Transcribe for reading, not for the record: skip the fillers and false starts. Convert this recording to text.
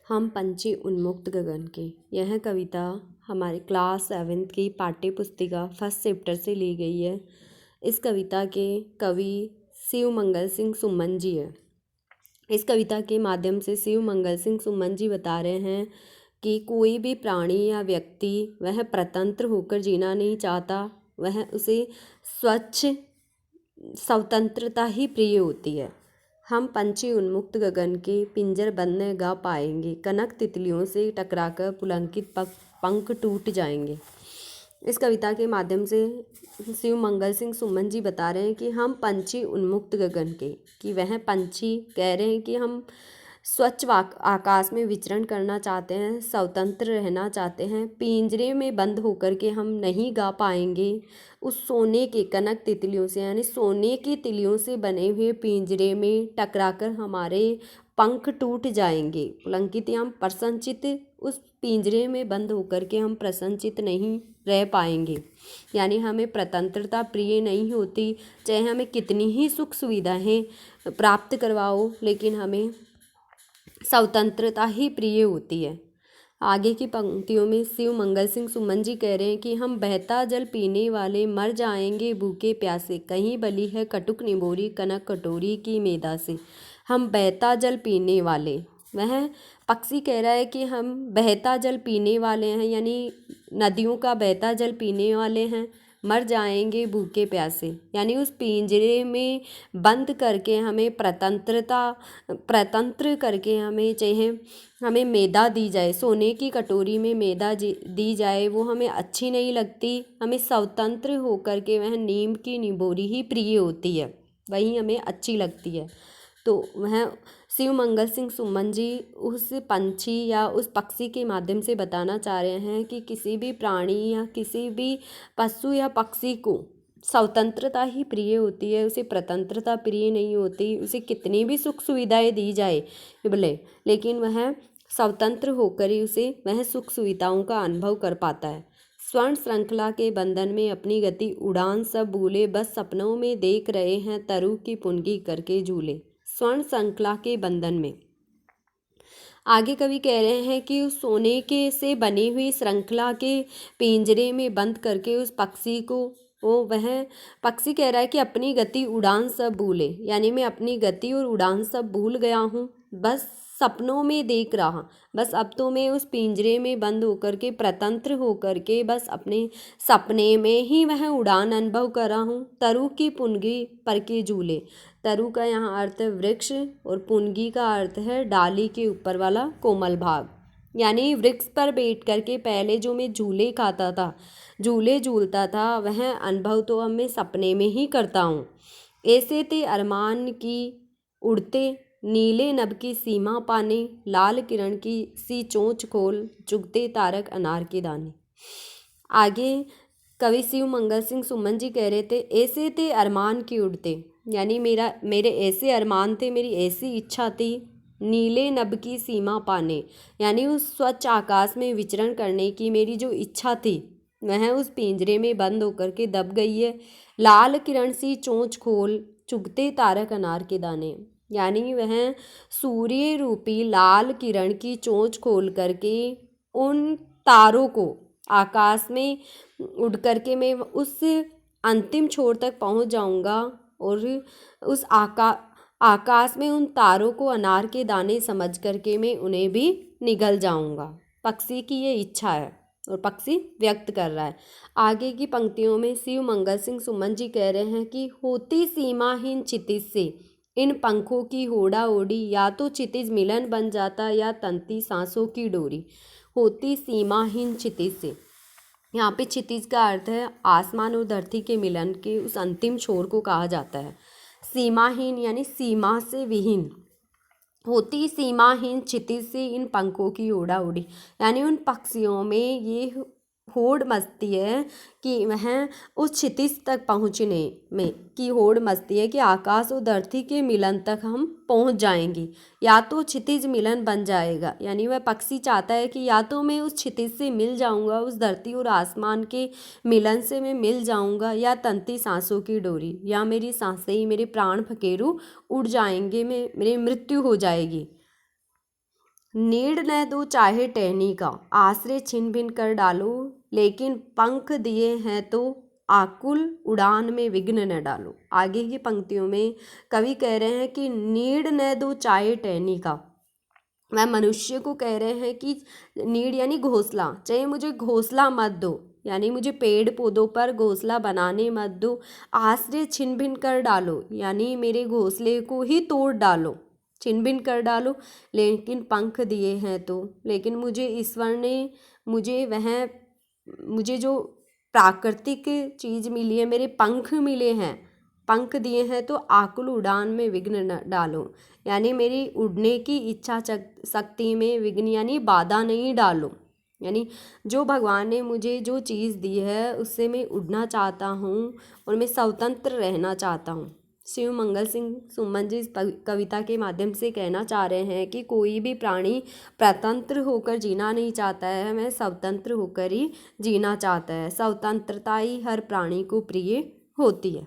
हम पंछी उन्मुक्त गगन के। यह कविता हमारे क्लास 7th की पाठ्य पुस्तिका फर्स्ट चैप्टर से ली गई है। इस कविता के कवि शिव मंगल सिंह सुमन जी है। इस कविता के माध्यम से शिव मंगल सिंह सुमन जी बता रहे हैं कि कोई भी प्राणी या व्यक्ति वह स्वतंत्र होकर जीना नहीं चाहता, वह उसे स्वच्छ स्वतंत्रता ही प्रिय होती है। हम पंछी उन्मुक्त गगन के पिंजर बंद न गा पाएंगे, कनक तितलियों से टकराकर पुलंकित पंख टूट जाएंगे। इस कविता के माध्यम से शिव मंगल सिंह सुमन जी बता रहे हैं कि हम पंछी उन्मुक्त गगन के, कि वह पंछी कह रहे हैं कि हम स्वच्छ आकाश में विचरण करना चाहते हैं, स्वतंत्र रहना चाहते हैं, पिंजरे में बंद होकर के हम नहीं गा पाएंगे। उस सोने के कनक तितलियों से यानी सोने की तिलियों से बने हुए पिंजरे में टकराकर हमारे पंख टूट जाएंगे। पुलंकित या प्रसन्नचित, उस पिंजरे में बंद होकर के हम प्रसन्नचित नहीं रह पाएंगे, यानी हमें स्वतंत्रता प्रिय नहीं होती। चाहे हमें कितनी ही सुख सुविधाएं प्राप्त करवाओ, लेकिन हमें स्वतंत्रता ही प्रिय होती है। आगे की पंक्तियों में शिव मंगल सिंह सुमन जी कह रहे हैं कि हम बहता जल पीने वाले मर जाएंगे भूखे प्यासे, कहीं बली है कटुक निबोरी कनक कटोरी की मेदा से। हम बहता जल पीने वाले, वह पक्षी कह रहा है कि हम बहता जल पीने वाले हैं, यानी नदियों का बहता जल पीने वाले हैं, मर जाएंगे भूखे प्यासे, यानी उस पिंजरे में बंद करके हमें प्रतंत्र करके हमें चाहे हमें मैदा दी जाए, सोने की कटोरी में मैदा दी जाए, वो हमें अच्छी नहीं लगती। हमें स्वतंत्र होकर के वह नीम की निबोरी ही प्रिय होती है, वही हमें अच्छी लगती है। तो वह शिव मंगल सिंह सुमन जी उस पंछी या उस पक्षी के माध्यम से बताना चाह रहे हैं कि किसी भी प्राणी या किसी भी पशु या पक्षी को स्वतंत्रता ही प्रिय होती है, उसे स्वतंत्रता प्रिय नहीं होती। उसे कितनी भी सुख सुविधाएं दी जाए बोले, लेकिन वह स्वतंत्र होकर ही उसे वह सुख सुविधाओं का अनुभव कर पाता है। स्वर्ण श्रृंखला के बंधन में अपनी गति उड़ान सब भूले, बस सपनों में देख रहे हैं तरु की पुनगी करके झूले। स्वर्ण श्रृंखला के बंधन में आगे कवि कह रहे हैं कि उस सोने के से बनी हुई श्रृंखला के पिंजरे में बंद करके उस पक्षी को वह पक्षी कह रहा है कि अपनी गति उड़ान सब भूले, यानी मैं अपनी गति और उड़ान सब भूल गया हूँ, बस सपनों में देख रहा, बस अब तो मैं उस पिंजरे में बंद होकर के स्वतंत्र होकर के बस अपने सपने में ही वह उड़ान अनुभव कर रहा हूँ। तरु की पुनगी पर के झूले, तरु का यहाँ अर्थ है वृक्ष और पुनगी का अर्थ है डाली के ऊपर वाला कोमल भाग, यानी वृक्ष पर बैठ करके पहले जो मैं झूले खाता था, झूले झूलता था, वह अनुभव तो अब मैं सपने में ही करता हूँ। ऐसे ते अरमान की उड़ते नीले नभ की सीमा पाने, लाल किरण की सी चोंच खोल चुगते तारक अनार के दाने। आगे कवि शिव मंगल सिंह सुमन जी कह रहे थे ऐसे थे अरमान की उड़ते, यानी मेरे ऐसे अरमान थे, मेरी ऐसी इच्छा थी। नीले नभ की सीमा पाने, यानी उस स्वच्छ आकाश में विचरण करने की मेरी जो इच्छा थी वह उस पिंजरे में बंद होकर के दब गई है। लाल किरण सी चोंच खोल चुगते तारक अनार के दाने, यानी वह सूर्य रूपी लाल किरण की चोंच खोल करके उन तारों को आकाश में उड़ करके मैं उस अंतिम छोर तक पहुंच जाऊंगा और उस आकाश में उन तारों को अनार के दाने समझ करके मैं उन्हें भी निगल जाऊंगा। पक्षी की ये इच्छा है और पक्षी व्यक्त कर रहा है। आगे की पंक्तियों में शिव मंगल सिंह सुमन जी कह रहे हैं कि होती सीमाहीन क्षितिज से इन पंखों की होड़ा ओड़ी, या तो क्षितिज मिलन बन जाता या तंती सांसों की डोरी। होती सीमाहीन क्षितिज से, यहाँ पे क्षितिज का अर्थ है आसमान और धरती के मिलन के उस अंतिम छोर को कहा जाता है। सीमाहीन यानी सीमा से विहीन, होती सीमाहीन क्षितिज से इन पंखों की ओड़ा उड़ी, यानी उन पक्षियों में ये होड़ मचती है कि वह उस क्षितिज तक पहुँचने में की होड़ मचती है कि आकाश और धरती के मिलन तक हम पहुँच जाएंगे, या तो क्षितिज मिलन बन जाएगा, यानी वह पक्षी चाहता है कि या तो मैं उस क्षितिज से मिल जाऊंगा, उस धरती और आसमान के मिलन से मैं मिल जाऊंगा, या तंती सांसों की डोरी, या मेरी सांसें ही मेरे प्राण फकेरू उड़ जाएंगे, मेरी मृत्यु हो जाएगी। नीड़ न दो चाहे टहनी का, आश्रय छिन भिन कर डालो, लेकिन पंख दिए हैं तो आकुल उड़ान में विघ्न न डालो। आगे की पंक्तियों में कवि कह रहे हैं कि नीड़ न दो चाहे टहनी का, वह मनुष्य को कह रहे हैं कि नीड़ यानी घोंसला, चाहे मुझे घोंसला मत दो, यानी मुझे पेड़ पौधों पर घोंसला बनाने मत दो। आश्रय छिन भिन कर डालो, यानी मेरे घोंसले को ही तोड़ डालो, छिन भिन कर डालो, लेकिन पंख दिए हैं तो, लेकिन मुझे ईश्वर ने मुझे जो प्राकृतिक चीज़ मिली है, मेरे पंख मिले हैं, पंख दिए हैं तो आकुल उड़ान में विघ्न न डालो, यानी मेरी उड़ने की इच्छा शक्ति में विघ्न यानी बाधा नहीं डालो। यानी जो भगवान ने मुझे जो चीज़ दी है उससे मैं उड़ना चाहता हूँ और मैं स्वतंत्र रहना चाहता हूँ। शिव मंगल सिंह सुमन जी इस कविता के माध्यम से कहना चाह रहे हैं कि कोई भी प्राणी स्वतंत्र होकर जीना नहीं चाहता है, हमें स्वतंत्र होकर ही जीना चाहता है। स्वतंत्रता ही हर प्राणी को प्रिय होती है।